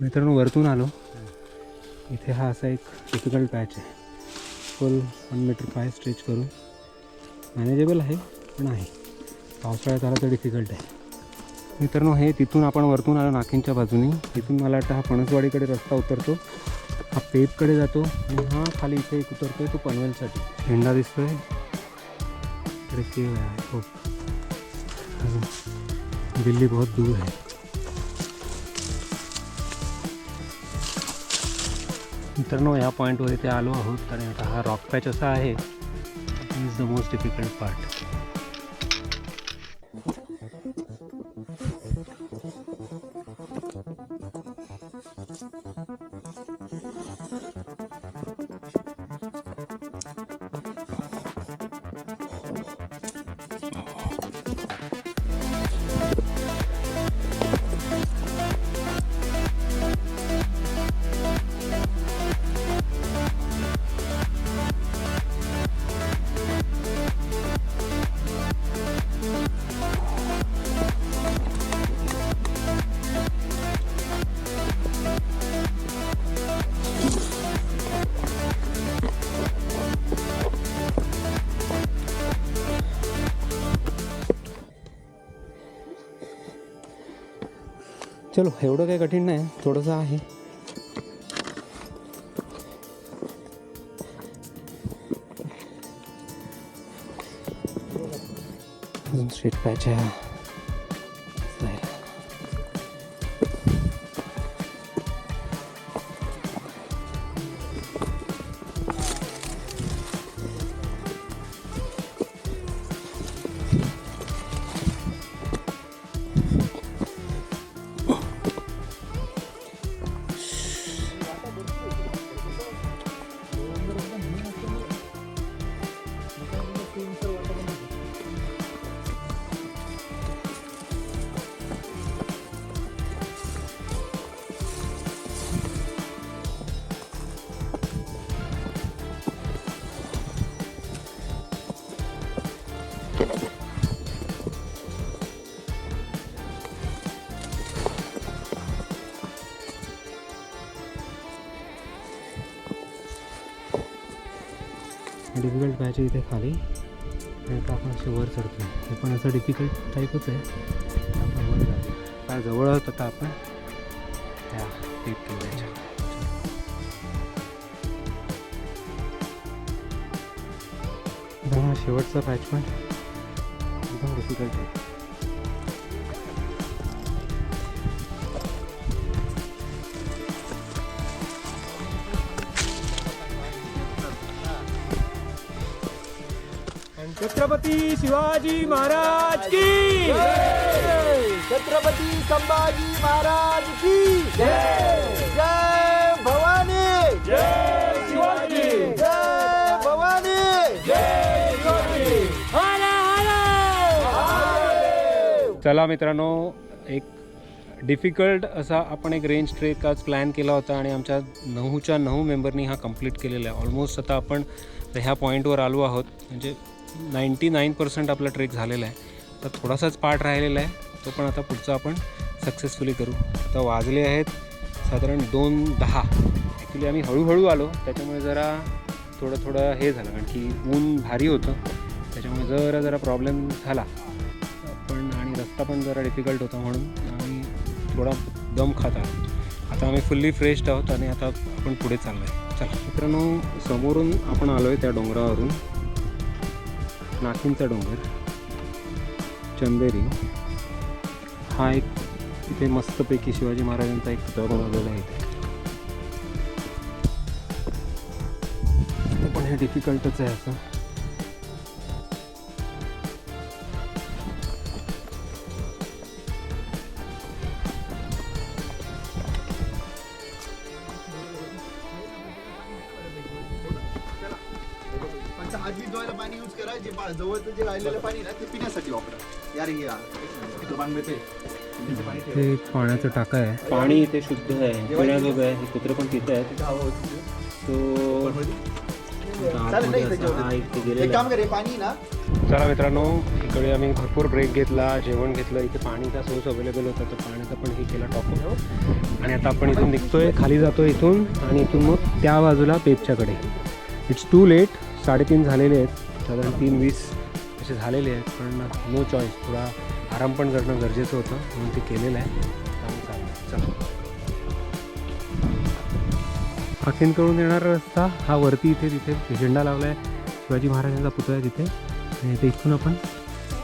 मित्रांनो वरतून आलो, इथे हा असा एक डिफिकल्ट पॅच आहे. फुल 1 मीटर पाय स्ट्रेच करून मॅनेजेबल आहे, पण आहे पावसाळ्यात आला तर डिफिकल्ट आहे. मित्रांनो हे तिथून आपण वरतून आलो नाकिनच्या बाजूने, तिथून मला वाटतं हा फणसवाडीकडे रस्ता उतरतो, हा पेपकडे जातो आणि हा खाली इथे एक उतरतोय तो पनवेलसाठी. झेंडा दिसतोय इकडे, केव आहे खूप. दिल्ली बहुत दूर है. मित्रांनो या पॉईंटवर इथे आलो आहोत आणि आता हा रॉक पॅच असा आहे, it is the most difficult part. चलो एवढं काही कठीण नाही, थोडंसं आहे. स्ट्रेट पॅच आहे. डिफिकल्ट पॅच इथे खाली आणि आता आपण असे वर चढतो. हे पण असं डिफिकल्ट टाईपच आहे. आपण वर जातो, काय जवळ आहोत आता आपण त्या टेप किल्ल्याच्या. हा शेवटचा पॅच पण एकदम डिफिकल्ट आहे. छत्रपती शिवाजी महाराज की जय, छत्रपती संभाजी महाराज की जय. जय भवानी, जय शिवाजी, जय भवानी, जय शिवाजी. चला मित्रांनो, एक डिफिकल्ट असा आपण एक रेंज ट्रेक आज प्लॅन केला होता आणि आमच्या 9च्या 9 मेंबरनी हा कंप्लीट केलेला आहे. ऑलमोस्ट आता आपण ह्या पॉईंटवर आलो आहोत, म्हणजे 99% आपला ट्रेक झालेला आहे. आता थोडासाच पार्ट राहिलेला आहे, तो पण आता पुढचा आपण सक्सेसफुली करू. आता वाजले आहेत साधारण 2:10. ॲक्च्युली आम्ही हळूहळू आलो, त्याच्यामुळे जरा थोडं हे झालं, कारण की ऊन भारी होतं, त्याच्यामुळे जरा प्रॉब्लेम झाला पण, आणि रस्ता पण जरा डिफिकल्ट होता, म्हणून आम्ही थोडा दम खात आहोत. आता आम्ही फुल्ली फ्रेश्ड आहोत आणि आता आपण पुढे चाललो आहे. चला मित्रांनो, समोरून आपण आलो आहे त्या डोंगरावरून, नाकिनचा डोंगर, चंदेरी. हा एक इथे मस्तपैकी शिवाजी महाराजांचा एक पुतळा बनवलेला आहे इथे. पण हे डिफिकल्टच आहे असं. आजी धुवायला पाणी यूज करा, जे जवळचं जे राहिलेलं पाणी ना ते पिण्यासाठी वापरा. यार हे एक पाण्याचं टाका आहे, पाणी इथे शुद्ध आहे, पिण्याजोगं आहे. हे कुत्रे पण पित आहेत. एक काम करे, पाणी ना चला मित्रांनो, इकडे आम्ही भरपूर ब्रेक घेतला, जेवण घेतलं, इथे पाणीचा सोर्स अवेलेबल होता तर पाण्याचा पण हे केला टॉपअप. आणि आता आपण इथून निघतोय, खाली जातोय इथून आणि इथून मग त्या बाजूला पेपच्याकडे. इट्स टू लेट, 3:30 झालेले आहेत, साधारण 3:20 असे झालेले आहेत, पण नो चॉईस, थोडा आराम पण करणं गरजेचं होतं म्हणून ते केलेलं आहे. चालेल. चला, पाखींकडून येणारा रस्ता हा वरती इथे तिथे झेंडा लावला आहे, शिवाजी महाराजांचा पुतळा आहे तिथे. आणि इथे इथून आपण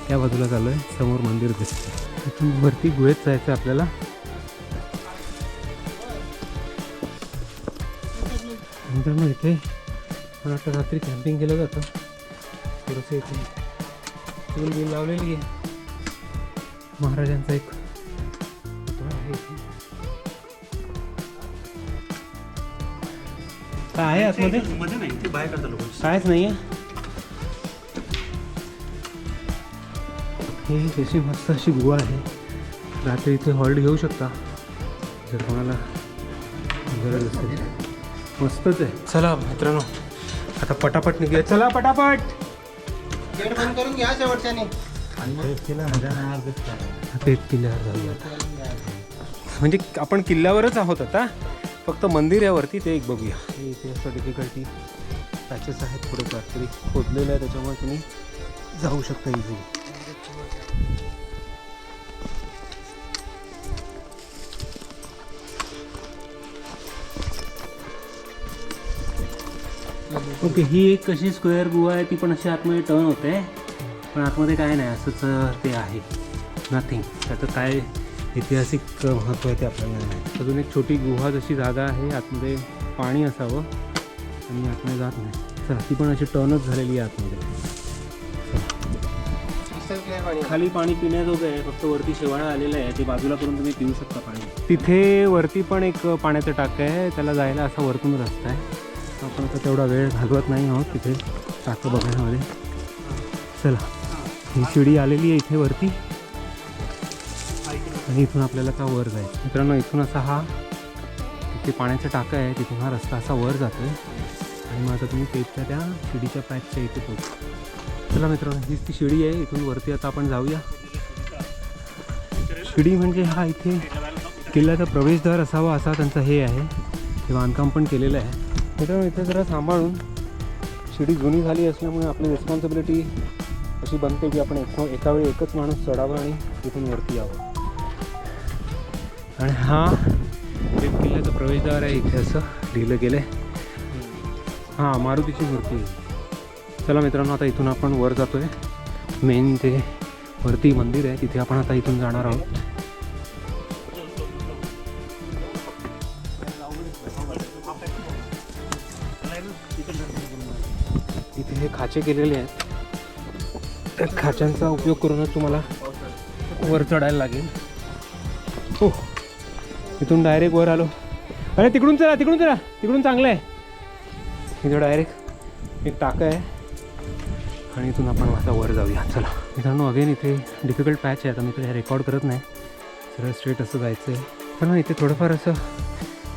त्या बाजूला चाललो आहे, समोर मंदिर दिसतं. इथून वरती गुहेत जायचं आहे आपल्याला. मित्रांनो, इथे मला वाटतं रात्री कॅम्पिंग केलं जातं. थोडंसं इथे टूल बिल लावलेली आहे, महाराजांचा एक पुतळा आहे इथे. काय आहे आतमध्ये? मध्ये नाही, ते बाहेर करता लोक. कायच नाही आहे. ही कशी मस्त अशी गुहा आहे, रात्री इथे हॉल्ट घेऊ शकता जर कोणाला गरज असेल. मस्तच आहे. चला मित्रांनो, आता पटापट निघूया. चला पटापट. गेट बंद करून घ्या शेवटच्याने. पेट किल्ल्यावर जाऊया. म्हणजे आपण किल्ल्यावरच आहोत आता, फक्त मंदिर यावरती ते एक बघूया. हे इथे असं डिफिकल्टी पॅचेस आहेत थोडेफार तरी खोदलेलं आहे, त्याच्यामुळे तुम्ही जाऊ शकता इझिली. ओके, ही एक कशी स्क्वेअर गुहा आहे, ती पण अशी आतमध्ये टर्न होते, पण आतमध्ये काय नाही, असंच ते आहे, नथिंग. त्याचं काय ऐतिहासिक महत्त्व आहे ते आपल्याला नाही. अजून एक छोटी गुहा जशी जागा आहे, आतमध्ये पाणी असावं आणि आतमध्ये जात नाही. चला, ती पण अशी टर्नच झालेली आहे आतमध्ये. खाली पाणी पिण्याजोगं आहे, फक्त वरती शेवाळा आलेलं आहे, ते बाजूला करून तुम्ही पिऊ शकता पाणी. तिथे वरती पण एक पाण्याचं टाकं आहे, त्याला जायला असा वरतून रस्ता आहे. आपण आता तेवढा वेळ घालवत नाही आहोत तिथे टाकं बघण्यामध्ये. चला, ही शिडी आलेली आहे इथे वरती आणि इथून आपल्याला का वर जायचं. मित्रांनो, इथून असा हा तिथे पाण्याचं टाकं आहे, तिथून हा रस्ता असा वर जातो आहे आणि मग आता तुम्ही पेजच्या त्या शिडीच्या पॅचच्या इथे पोहोचतो. चला मित्रांनो, हीच ती शिडी आहे, इथून वरती आता आपण जाऊया. शिडी म्हणजे हा इथे किल्ल्याचा प्रवेशद्वार असावा असा त्यांचा हे आहे, ते बांधकाम पण केलेलं आहे. मित्रांनो, इथे जरा सांभाळून, शिडी जुनी झाली असल्यामुळे आपली रिस्पॉन्सिबिलिटी अशी बनते की आपण एका वेळी एकच माणूस चढावं आणि तिथून वरती यावं. आणि हा एक किल्ल्याचा प्रवेशद्वार आहे, इथे असं लिहिलं गेलं आहे. हां, मारुतीची मूर्ती आहे. चला मित्रांनो, आता इथून आपण वर जातो आहे. मेन ते वरती मंदिर आहे, तिथे आपण आता इथून जाणार आहोत. इथे हे खाचे केलेले आहेत, त्या खाच्यांचा उपयोग करूनच तुम्हाला वर चढायला लागेल. हो, इथून डायरेक्ट वर आलो. अरे तिकडून चला, तिकडून चांगलं आहे. इथं डायरेक्ट एक टाकं आहे आणि इथून आपण आता वर जाऊया. चला मित्रांनो, अगेन इथे डिफिकल्ट पॅच आहे. आता मी तर रेकॉर्ड करत नाही, सरळ स्ट्रेट असं जायचं आहे. पण इथे थोडंफार असं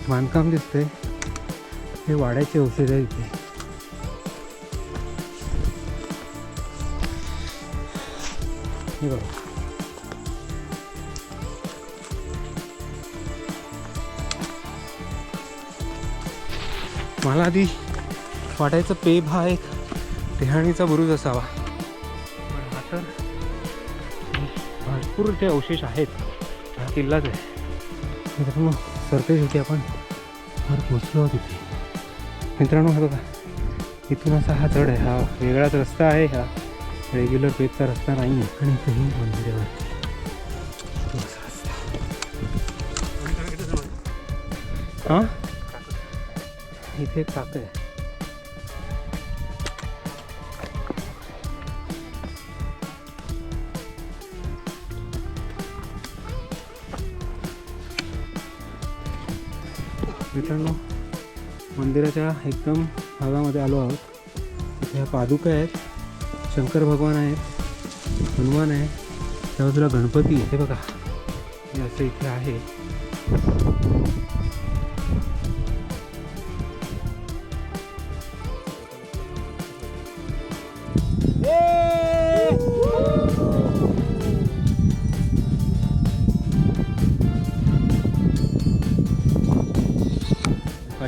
बांधकाम दिसतंय, हे वाड्याचे औषध आहे इथे. हे बघा, मला आधी वाटायचं पेब हा एक टेहाणीचा बुरुज असावा, पण हा तर भरपूर ते अवशेष आहेत. हा किल्लाच आहे. मित्रांनो, सरते शेवटी आपण वर पोचलो आहोत इथे. मित्रांनो, हा बघा, इथून असा हा चढ आहे, हा वेगळाच रस्ता आहे, हा रेग्युलर पेजचा रस्ता नाही आहे. आणि इथेही मंदिरावरती हां, इथे एक टाकं आहे. मित्रांनो, मंदिराच्या एकदम भागामध्ये आलो आहोत. इथे ह्या पादुका आहेत, शंकर भगवान आहेत, हनुमान आहे, त्या बाजूला गणपती. हे बघा, हे असं इथे आहे.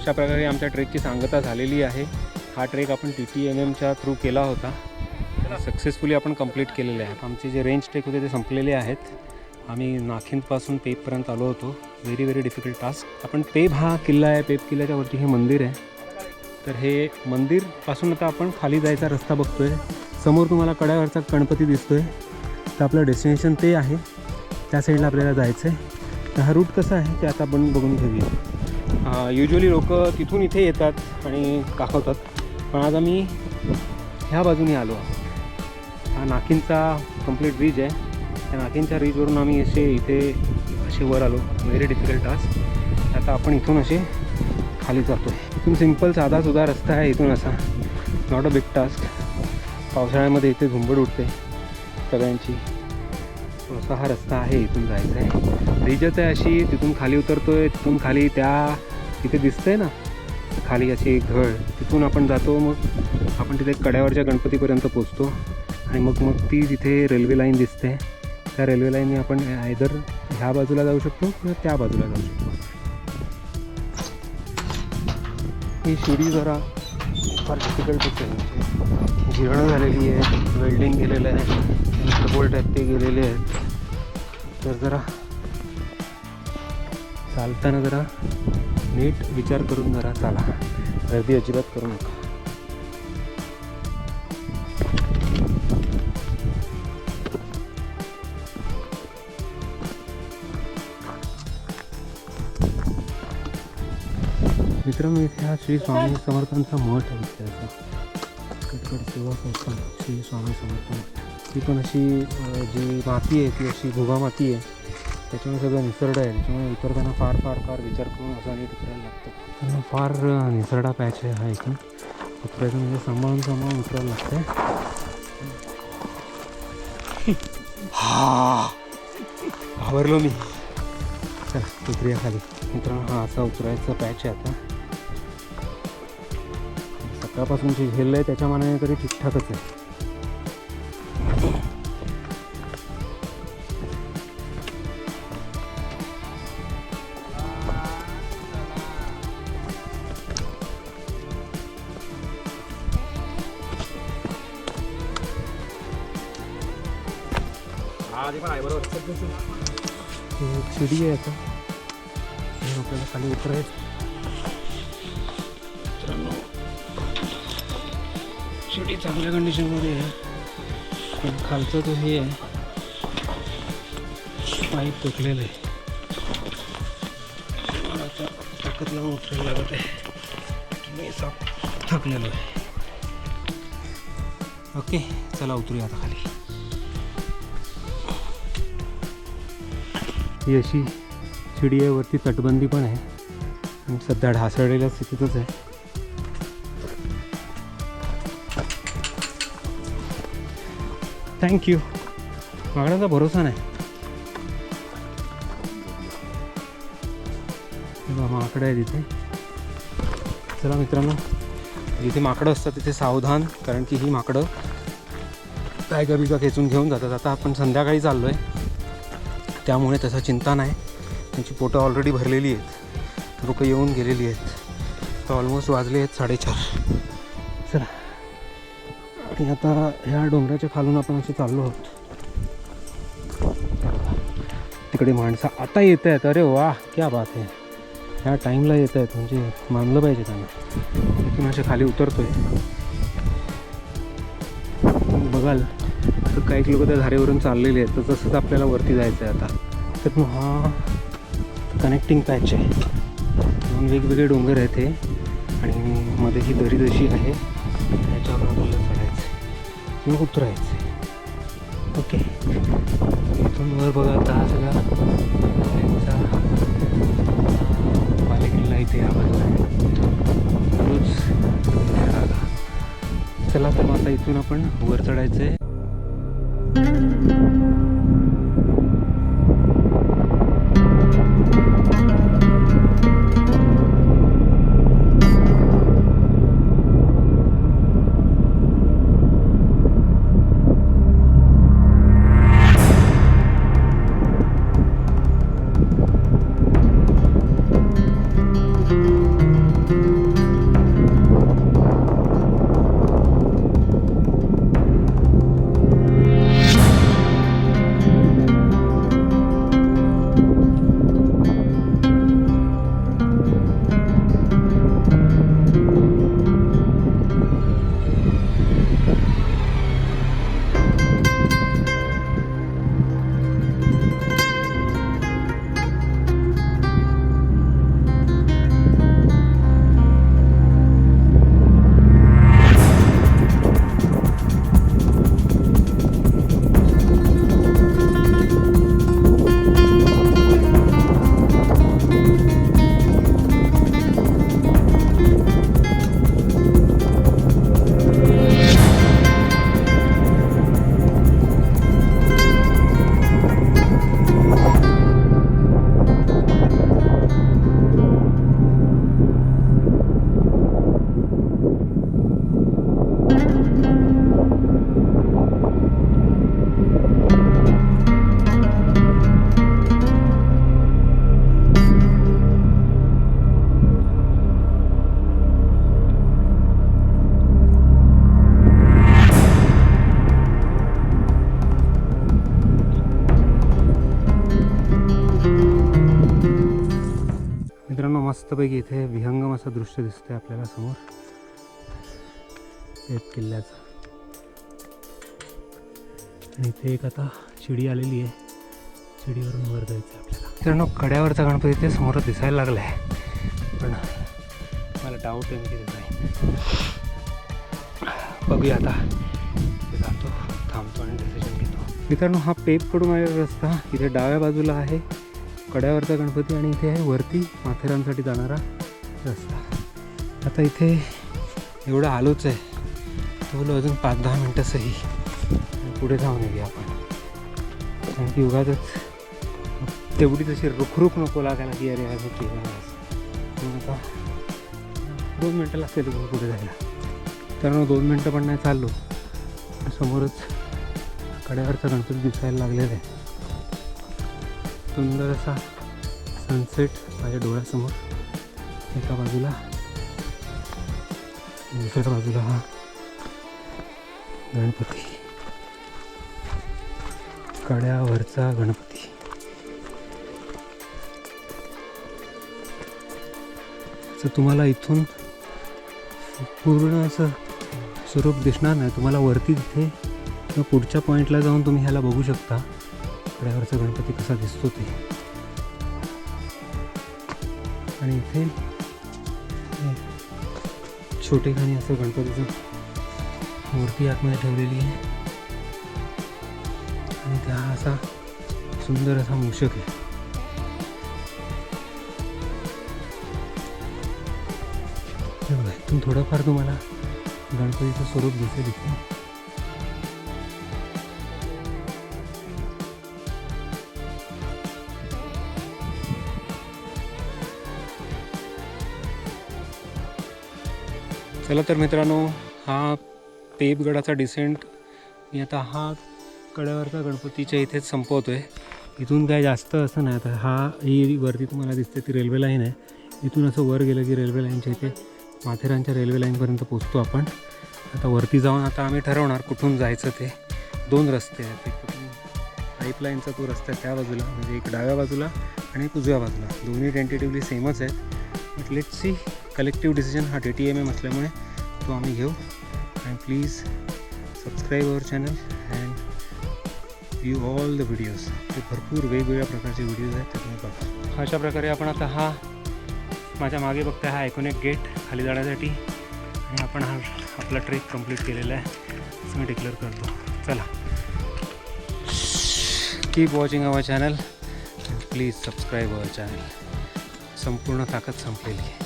अशा प्रकारे आमच्या ट्रेकची सांगता झालेली आहे. हा ट्रेक आपण TTNMच्या थ्रू केला होता. सक्सेसफुली आपण कंप्लीट केलेले आहे. आमचे जे रेंज ट्रेक होते ते संपलेले आहेत. आम्ही नाखिंदपासून पेबपर्यंत आलो होतो. Very very difficult task. आपण पेब हा किल्ला आहे. पेब किल्ल्याच्या वरती हे मंदिर आहे. तर हे मंदिरपासून आता आपण खाली जायचा रस्ता बघतोय. समोर तुम्हाला कड्यावरचा गणपती दिसतोय. तर आपलं डेस्टिनेशन ते आहे. त्या साईडला आपल्याला जायचं आहे. तर हा रूट कसा आहे ते आता आपण बघून घेऊया. युजली लोक तिथून इथे येतात आणि दाखवतात, पण आज आम्ही ह्या बाजूने आलो. हा नाखिंदचा कंप्लीट ब्रिज आहे. त्या नाखिंदच्या ब्रिजवरून आम्ही असे वर आलो. Very difficult task. आता आपण इथून असे खाली जातो. इथून सिम्पल साधा रस्ता आहे. इथून असा नॉट अ बिग टास्क. पावसाळ्यामध्ये इथे झुंबड उडते सगळ्यांची. असा हा रस्ता आहे. इथून जायचं आहे. ब्रिजच आहे अशी. तिथून खाली उतरतोय. तिथून खाली तिथे दिसतंय ना खाली अशी घळ, तिथून आपण जातो. मग आपण तिथे कड्यावरच्या गणपतीपर्यंत पोचतो आणि मग ती तिथे रेल्वे लाईन दिसते. त्या रेल्वे लाईनने आपण आयदर ह्या बाजूला जाऊ शकतो किंवा त्या बाजूला जाऊ शकतो. ही शिडी जरा फार डिफिकल्टच आहे. जीर्ण झालेली आहे. वेल्डिंग केलेलं आहे. बोल्ट आहेत ते गेलेले आहेत. तर जरा चालताना जरा नीट विचार करून जरा चाला. गर्दी अजिबात करू नका. मित्रांनो, इथे हा श्री स्वामी समर्थांचा मठ आहे. इथे असा कटकट सेवा संस्थान श्री स्वामी समर्थ. ती पण अशी जी माती आहे ती अशी भुगा माती आहे. त्याच्यामुळे सगळं निसरडं आहे. त्याच्यामुळे उतरताना फार फार फार विचार करून असा नीट उतरायला लागतं. फार निसरडा पॅच आहे हा. इथून उतरायचं म्हणजे सांभाळून उतरायला लागतं. आवरलो मी. चला उतरूया खाली. मित्रांनो, हा असा उतरायचा पॅच आहे. आता सकाळपासून जे झेललं आहे त्याच्या मानाने तरी ठीकठाकच आहे. एक शिडी आहे आता. आपल्याला खाली उतरायचं. मित्रांनो, शिडी चांगल्या कंडिशनमध्ये आहे. पण खालचं तो हे आहे पाईप तुटलेलं आहे. मला आता ताकद लावून उतरायला लागत आहे. मी थकलेलो आहे. ओके, चला उतरूया आता खाली. ही अशी शिडी आहे. वरती तटबंदी पण आहे आणि सध्या ढासळलेल्या स्थितीतच आहे. थँक्यू. माकडांचा भरोसा नाही. माकडं आहे तिथे. चला मित्रांनो, जिथे माकडं असतात तिथे सावधान, कारण की ही माकडं बॅगा बिगा खेचून घेऊन जातात. आता आपण संध्याकाळी चाललो आहे त्यामुळे तसा चिंता नाही. त्यांची पोटं ऑलरेडी भरलेली आहेत. लोकं येऊन गेलेली आहेत. तर ऑलमोस्ट वाजले आहेत 4:30. चला, आणि आता ह्या डोंगराच्या खालून आपण असे चाललो आहोत. तिकडे माणसं आता येत आहेत. अरे वा, क्या बात आहे. ह्या टाईमला येत आहेत म्हणजे मानलं पाहिजे त्यांना. तिथून असे खाली उतरतोय. बघाल तर काही लोक त्या धारेवरून चाललेले आहेत. तर तसंच आपल्याला वरती जायचं आहे आता. तर मग हा कनेक्टिंग पॅच आहे. दोन वेगवेगळे डोंगर आहेत हे आणि मध्ये ही दरी जशी आहे त्याच्यावर आपल्याला चढायचं किंवा उतरायचं. ओके, इथून वर बघा आता हा सगळा त्यांचा बालेकिल्ला इथे या बाजूला आहे. रोज चला तर मग आता इथून आपण वर चढायचं आहे. मित्रांनो मस्तपैकी इथे विहंगम असं दृश्य दिसतंय आपल्याला समोर पेब किल्ल्याचं. आणि इथे एक आता शिडी आलेली आहे, शिडीवरून वर जायचं आपल्याला. मित्रांनो कड्यावरचा गणपती इथे समोर दिसायला लागला आहे, पण मला डाऊट आहे की नाही. बघूया आता, जातो थांबतो आणि डिसिजन घेतो. मित्रांनो हा पेबकडून आलेला रस्ता इथे डाव्या बाजूला आहे कड्यावरचा गणपती, आणि इथे आहे वरती माथेरानसाठी जाणारा रस्ता. आता इथे एवढं आलोच आहे, तो बोलो अजून 5-10 मिनटं सही पुढे जाऊन येऊया आपण. कारण की उगाचच तेवढी तशी रुखरुख नको लागायला की अरे आज केलं म्हणून. आता 2 मिनटं लागते तुम्हाला पुढे जायला. तर 2 मिनटं पण नाही चाललो, समोरच कड्यावरचा गणपती दिसायला लागलेला आहे. सुंदर असा सनसेट माझ्या डोळ्यासमोर, एका बाजूला, दुसऱ्या बाजूला हा गणपती, कड्यावरचा गणपती. तर तुम्हाला इथून पूर्ण असं स्वरूप दिसणार नाही, तुम्हाला वरती तिथे किंवा पुढच्या पॉईंटला जाऊन तुम्ही ह्याला बघू शकता कड्यावरचा गणपती कसा दिसतो ते. आणि इथे छोटेखानी असं गणपतीचं मूर्ती आतमध्ये ठेवलेली आहे, आणि त्या असा सुंदर असा मूषक आहे. हे बघा, इथून थोडंफार तुम्हाला गणपतीचं स्वरूप दिसेल इथे. चला तर मित्रांनो, हा पेबगडाचा डिसेंट मी आता हा कड्यावरचा गणपतीच्या इथेच संपवतो आहे. इथून काय जास्त असं नाही. आता ही वरती तुम्हाला दिसते ती रेल्वे लाईन आहे. इथून असं वर गेलं की रेल्वे लाईनच्या इथे माथेरानच्या रेल्वे लाईनपर्यंत पोचतो आपण. आता वरती जाऊन आता आम्ही ठरवणार कुठून जायचं ते. 2 रस्ते आहेत, एक कुठून पाईपलाईनचा तो रस्ता आहे त्या बाजूला, म्हणजे एक डाव्या बाजूला आणि एक उजव्या बाजूला. दोन्ही टेंटेटिव्हली सेमच आहेत, but let's see. Collective decision हा TTMM असल्यामुळे तो आम्ही घेऊ. And please subscribe our channel and view all the videos. ते भरपूर वेगवेगळ्या प्रकारचे व्हिडिओज आहेत, ते तुम्ही बघा. अशा प्रकारे आपण आता हा माझ्या मागे बघताय हा आयकॉनिक गेट खाली जाण्यासाठी, आणि आपण हा आपला ट्रेक कंप्लीट केलेला आहे असं मी डिक्लेअर करतो. चला, keep watching our channel, please subscribe our channel. संपूर्ण ताकद संपलेली आहे.